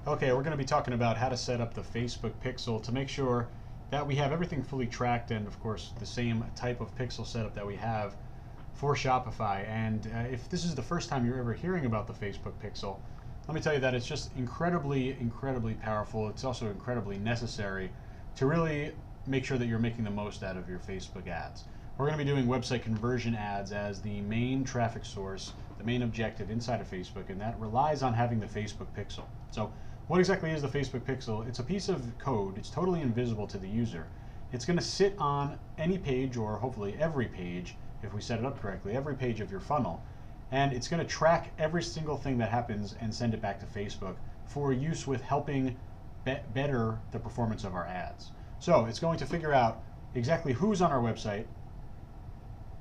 Okay, we're going to be talking about how to set up the Facebook pixel to make sure that we have everything fully tracked and, of course, the same type of pixel setup that we have for Shopify. And if this is the first time you're ever hearing about the Facebook pixel, let me tell you that it's just incredibly, incredibly powerful. It's also incredibly necessary to really make sure that you're making the most out of your Facebook ads. We're going to be doing website conversion ads as the main traffic source, the main objective inside of Facebook, and that relies on having the Facebook pixel. So what exactly is the Facebook pixel? It's a piece of code. It's totally invisible to the user. It's going to sit on any page, or hopefully every page, if we set it up correctly, every page of your funnel, and it's going to track every single thing that happens and send it back to Facebook for use with helping better the performance of our ads. So it's going to figure out exactly who's on our website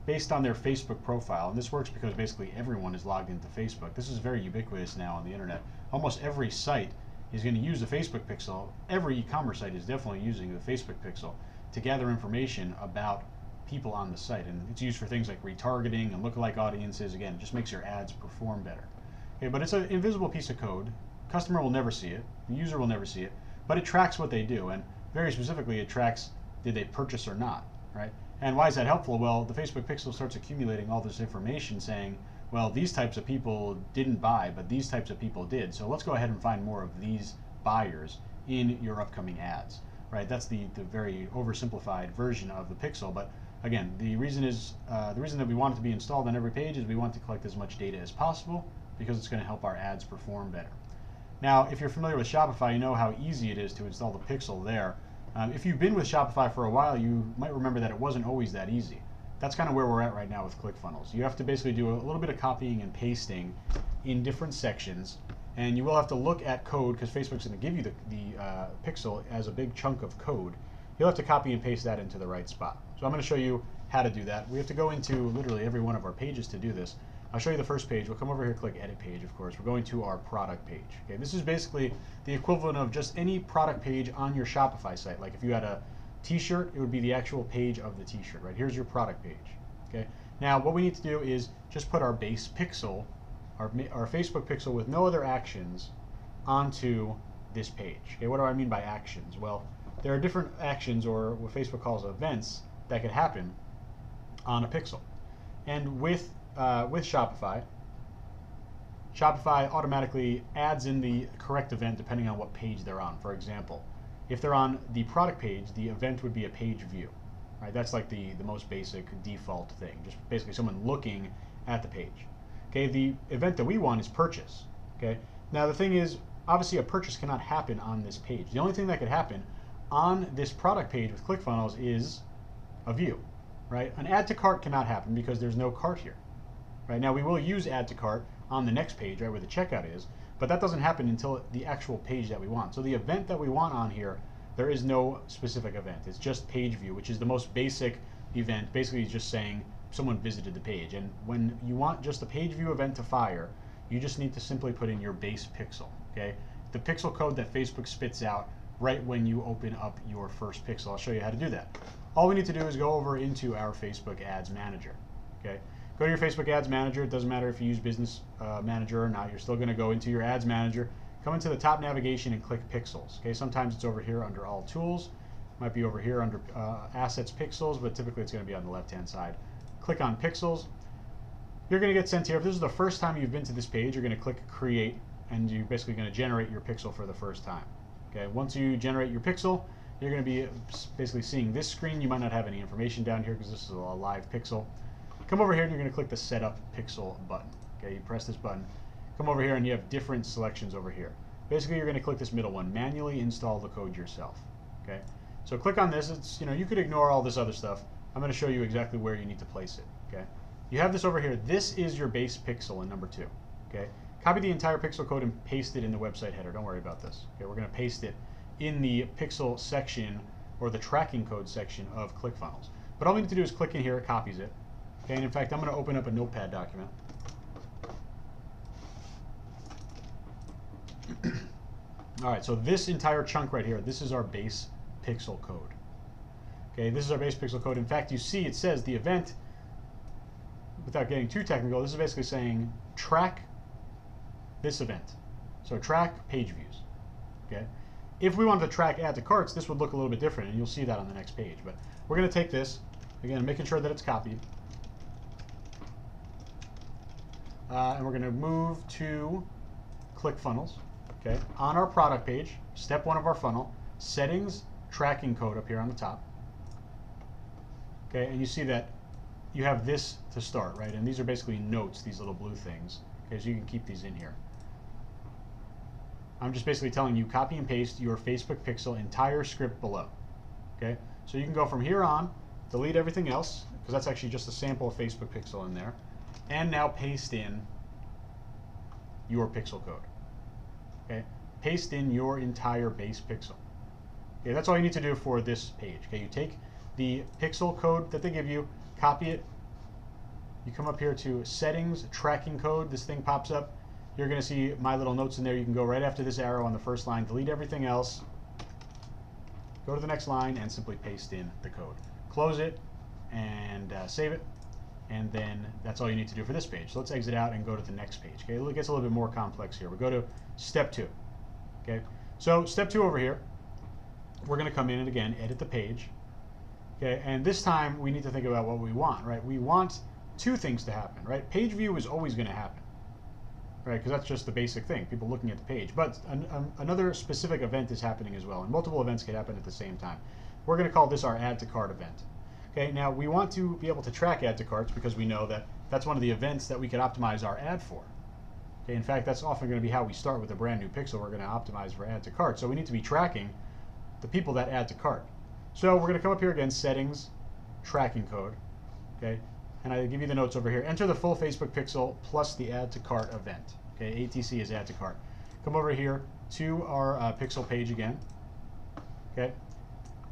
based on their Facebook profile. And this works because basically everyone is logged into Facebook. This is very ubiquitous now on the internet. Almost every site is going to use the Facebook pixel. Every e-commerce site is definitely using the Facebook pixel to gather information about people on the site. And it's used for things like retargeting and lookalike audiences. Again, it just makes your ads perform better. Okay, but it's an invisible piece of code. Customer will never see it. The user will never see it. But it tracks what they do. And very specifically, it tracks did they purchase or not, right? And why is that helpful? Well, the Facebook pixel starts accumulating all this information saying, well, these types of people didn't buy, but these types of people did. So let's go ahead and find more of these buyers in your upcoming ads, right? That's the very oversimplified version of the pixel. But again, the reason that we want it to be installed on every page is we want to collect as much data as possible because it's going to help our ads perform better. Now, if you're familiar with Shopify, you know how easy it is to install the pixel there. If you've been with Shopify for a while, you might remember that it wasn't always that easy. That's kind of where we're at right now with ClickFunnels. You have to basically do a little bit of copying and pasting in different sections, and you will have to look at code because Facebook's going to give you the pixel as a big chunk of code. You'll have to copy and paste that into the right spot. So I'm going to show you how to do that. We have to go into literally every one of our pages to do this. I'll show you the first page. We'll come over here, click Edit Page, of course. We're going to our product page. Okay, this is basically the equivalent of just any product page on your Shopify site. Like if you had a t-shirt, it would be the actual page of the t-shirt, right? Here's your product page. Okay. Now what we need to do is just put our base pixel, our Facebook pixel with no other actions onto this page. Okay, what do I mean by actions? Well, there are different actions, or what Facebook calls events, that could happen on a pixel. And with Shopify automatically adds in the correct event depending on what page they're on. For example, if they're on the product page, the event would be a page view. Right? That's like the most basic default thing, just basically someone looking at the page. Okay, the event that we want is purchase. Okay, now the thing is, obviously a purchase cannot happen on this page. The only thing that could happen on this product page with ClickFunnels is a view. Right? An add to cart cannot happen because there's no cart here. Right? Now we will use add to cart on the next page, right, where the checkout is, but that doesn't happen until the actual page that we want. So the event that we want on here, there is no specific event. It's just page view, which is the most basic event. Basically, it's just saying someone visited the page. And when you want just the page view event to fire, you just need to simply put in your base pixel. Okay, the pixel code that Facebook spits out right when you open up your first pixel. I'll show you how to do that. All we need to do is go over into our Facebook Ads Manager. Okay, go to your Facebook Ads Manager. It doesn't matter if you use Business Manager or not. You're still going to go into your Ads Manager. Come into the top navigation and click Pixels. Okay, sometimes it's over here under All Tools. It might be over here under Assets Pixels, but typically it's going to be on the left-hand side. Click on Pixels. You're going to get sent here. If this is the first time you've been to this page, you're going to click Create, and you're basically going to generate your pixel for the first time. Okay, once you generate your pixel, you're going to be basically seeing this screen. You might not have any information down here because this is a live pixel. Come over here and you're going to click the Setup Pixel button. Okay, you press this button. Come over here and you have different selections over here. Basically, you're going to click this middle one, manually install the code yourself. Okay, so click on this. It's, you could ignore all this other stuff. I'm going to show you exactly where you need to place it. Okay, you have this over here. This is your base pixel in number 2. Okay, copy the entire pixel code and paste it in the website header. Don't worry about this. Okay, we're going to paste it in the pixel section, or the tracking code section of ClickFunnels. But all we need to do is click in here. It copies it. Okay, and in fact, I'm going to open up a notepad document. All right, so this entire chunk right here, this is our base pixel code. Okay, this is our base pixel code. In fact, you see it says the event, without getting too technical, this is basically saying track this event. So track page views. Okay. If we wanted to track add to carts, this would look a little bit different, and you'll see that on the next page. But we're going to take this, again, making sure that it's copied. And we're going to move to ClickFunnels. Okay. On our product page, step 1 of our funnel, settings, tracking code up here on the top. Okay, and you see that you have this to start, right? And these are basically notes, these little blue things. Okay, so you can keep these in here. I'm just basically telling you copy and paste your Facebook pixel entire script below. Okay, so you can go from here on, delete everything else, because that's actually just a sample of Facebook pixel in there, and now paste in your pixel code. Okay, paste in your entire base pixel. Okay, that's all you need to do for this page. Okay, you take the pixel code that they give you, copy it, you come up here to settings, tracking code, this thing pops up. You're going to see my little notes in there. You can go right after this arrow on the first line, delete everything else, go to the next line, and simply paste in the code. Close it and save it, and then that's all you need to do for this page. So let's exit out and go to the next page. Okay, it gets a little bit more complex here. We go to step 2. Okay, so step 2 over here, we're going to come in and again edit the page. Okay, and this time we need to think about what we want, right? We want 2 things to happen, right? Page view is always going to happen, right? Because that's just the basic thing, people looking at the page. But another specific event is happening as well, and multiple events can happen at the same time. We're going to call this our add to cart event. Okay, now we want to be able to track add to carts because we know that that's one of the events that we could optimize our ad for. Okay, in fact, that's often going to be how we start with a brand new pixel. We're going to optimize for add to cart. So we need to be tracking the people that add to cart. So we're going to come up here again, settings, tracking code. Okay, and I give you the notes over here. Enter the full Facebook pixel plus the add to cart event. Okay, ATC is add to cart. Come over here to our pixel page again. Okay,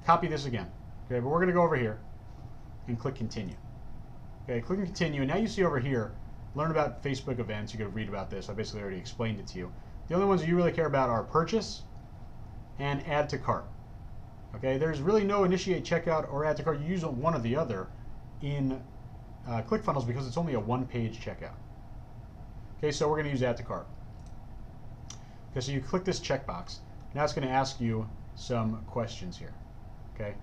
copy this again. Okay, but we're going to go over here and click continue. Okay, click and continue, and now you see over here, learn about Facebook events. You could read about this. I basically already explained it to you. The only ones that you really care about are purchase and add to cart. Okay, there's really no initiate checkout or add to cart. You use one or the other in ClickFunnels because it's only a 1-page checkout. Okay, so we're going to use add to cart. Okay, so you click this checkbox. Now it's going to ask you some questions here. Okay,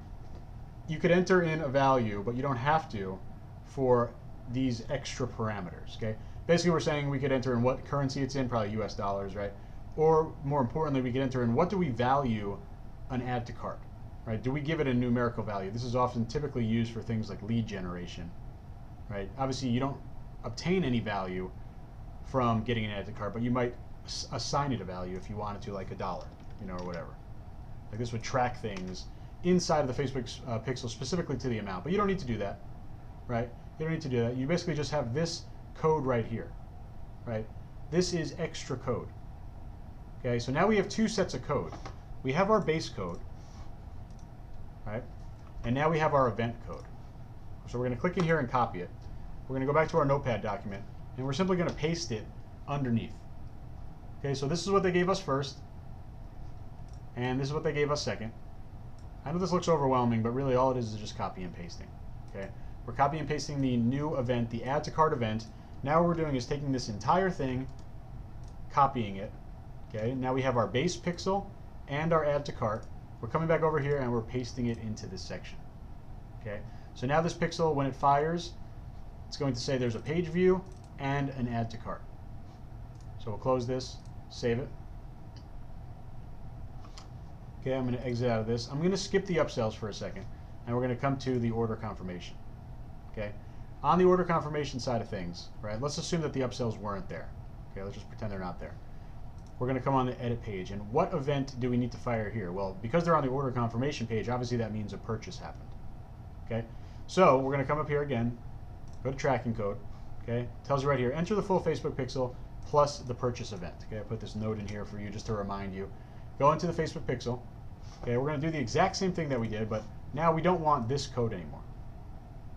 you could enter in a value, but you don't have to for these extra parameters. Okay, basically we're saying we could enter in what currency it's in, probably US dollars, right? Or more importantly, we could enter in what do we value an add to cart, right? Do we give it a numerical value? This is often typically used for things like lead generation, right? Obviously you don't obtain any value from getting an add to cart, but you might assign it a value if you wanted to, like $1, you know, or whatever. Like this would track things inside of the Facebook pixel specifically to the amount, but you don't need to do that, right? You don't need to do that. You basically just have this code right here, right? This is extra code. Okay, so now we have 2 sets of code. We have our base code, right? And now we have our event code. So we're going to click in here and copy it. We're going to go back to our Notepad document, and we're simply going to paste it underneath. Okay, so this is what they gave us first, and this is what they gave us second. I know this looks overwhelming, but really all it is just copy and pasting. Okay, we're copy and pasting the new event, the add to cart event. Now what we're doing is taking this entire thing, copying it. Okay, now we have our base pixel and our add to cart. We're coming back over here and we're pasting it into this section. Okay, so now this pixel, when it fires, it's going to say there's a page view and an add to cart. So we'll close this, save it. Okay, I'm going to exit out of this. I'm going to skip the upsells for a second, and we're going to come to the order confirmation. Okay, on the order confirmation side of things, right? Let's assume that the upsells weren't there. Okay, let's just pretend they're not there. We're going to come on the edit page, and what event do we need to fire here? Well, because they're on the order confirmation page, obviously that means a purchase happened. Okay, so we're going to come up here again, go to tracking code. Okay, tells you right here, enter the full Facebook pixel plus the purchase event. Okay, I put this note in here for you just to remind you. Go into the Facebook pixel. Okay, we're going to do the exact same thing that we did, but now we don't want this code anymore.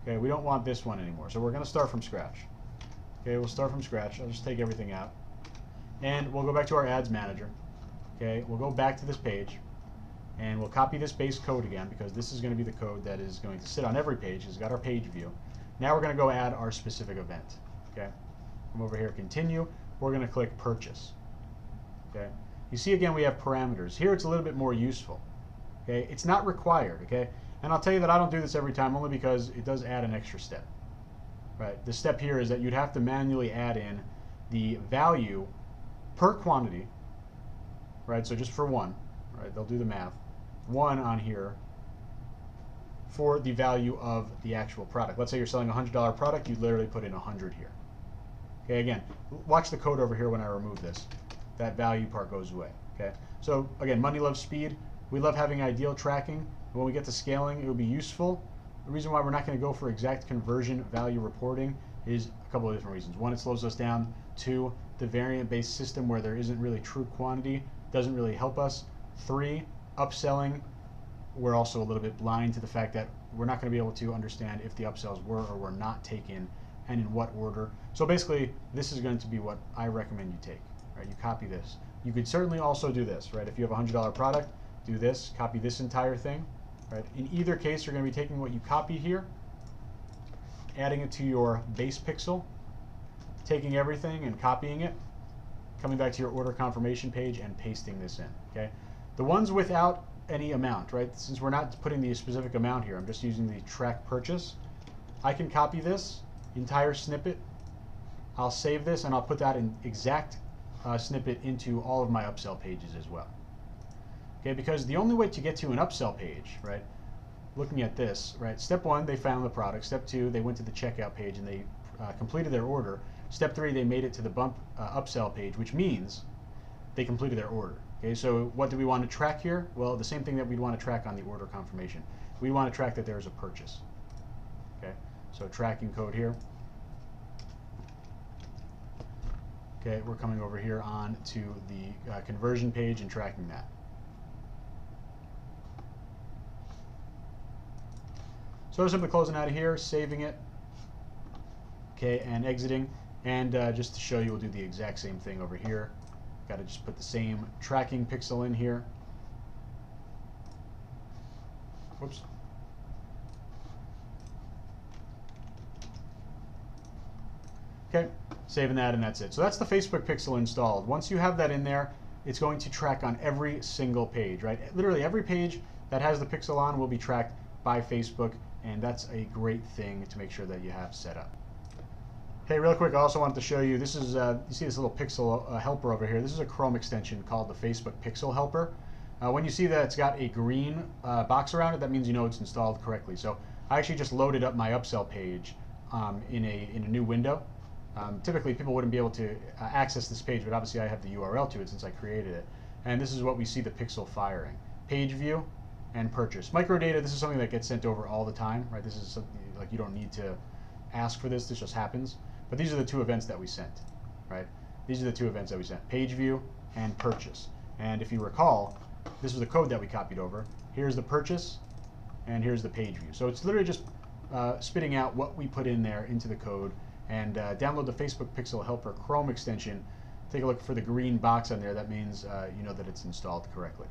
Okay, we don't want this one anymore, so we're going to start from scratch. Okay, we'll start from scratch. I'll just take everything out. And we'll go back to our ads manager. Okay, we'll go back to this page, and we'll copy this base code again, because this is going to be the code that is going to sit on every page. It's got our page view. Now we're going to go add our specific event. Okay, come over here, continue. We're going to click purchase. Okay, you see again we have parameters. Here it's a little bit more useful. Okay, it's not required. Okay, and I'll tell you that I don't do this every time only because it does add an extra step. Right, the step here is that you'd have to manually add in the value per quantity. Right, so just for one, right, they'll do the math. One on here for the value of the actual product. Let's say you're selling a $100 product, you literally put in 100 here. Okay, again, watch the code over here when I remove this. That value part goes away. Okay, so again, money loves speed. We love having ideal tracking. When we get to scaling, it will be useful. The reason why we're not going to go for exact conversion value reporting is a couple of different reasons. One, it slows us down. Two, the variant-based system where there isn't really true quantity doesn't really help us. Three, upselling. We're also a little bit blind to the fact that we're not going to be able to understand if the upsells were or were not taken and in what order. So basically, this is going to be what I recommend you take. Right? You copy this. You could certainly also do this. Right? If you have a $100 product, do this. Copy this entire thing. Right? In either case, you're going to be taking what you copied here, adding it to your base pixel, taking everything and copying it, coming back to your order confirmation page and pasting this in. Okay? The ones without any amount, right? Since we're not putting the specific amount here, I'm just using the track purchase. I can copy this entire snippet. I'll save this and I'll put that in exact snippet into all of my upsell pages as well. Okay, because the only way to get to an upsell page, right? Looking at this, right? Step one, they found the product. Step two, they went to the checkout page and they completed their order. Step three, they made it to the bump upsell page, which means they completed their order. Okay, so what do we want to track here? Well, the same thing that we'd want to track on the order confirmation. We want to track that there is a purchase. Okay, so tracking code here. Okay, we're coming over here on to the conversion page and tracking that. So simply closing out of here, saving it, okay, and exiting. And just to show you, we'll do the exact same thing over here. Got to just put the same tracking pixel in here. Whoops. Okay, saving that and that's it. So that's the Facebook pixel installed. Once you have that in there, it's going to track on every single page, right? Literally every page that has the pixel on will be tracked by Facebook, and that's a great thing to make sure that you have set up. Hey, real quick, I also wanted to show you, this is, you see this little pixel helper over here. This is a Chrome extension called the Facebook Pixel Helper. When you see that it's got a green box around it, that means you know it's installed correctly. So I actually just loaded up my upsell page in a new window. Typically, people wouldn't be able to access this page, but obviously I have the URL to it since I created it. And this is what we see the pixel firing. Page view and purchase. Microdata, this is something that gets sent over all the time, right? This is something, like, you don't need to ask for this, this just happens. But these are the two events that we sent, right? These are the two events that we sent, page view and purchase. And if you recall, this was the code that we copied over. Here's the purchase, and here's the page view. So it's literally just spitting out what we put in there into the code. And download the Facebook Pixel Helper Chrome extension. Take a look for the green box on there. That means you know that it's installed correctly.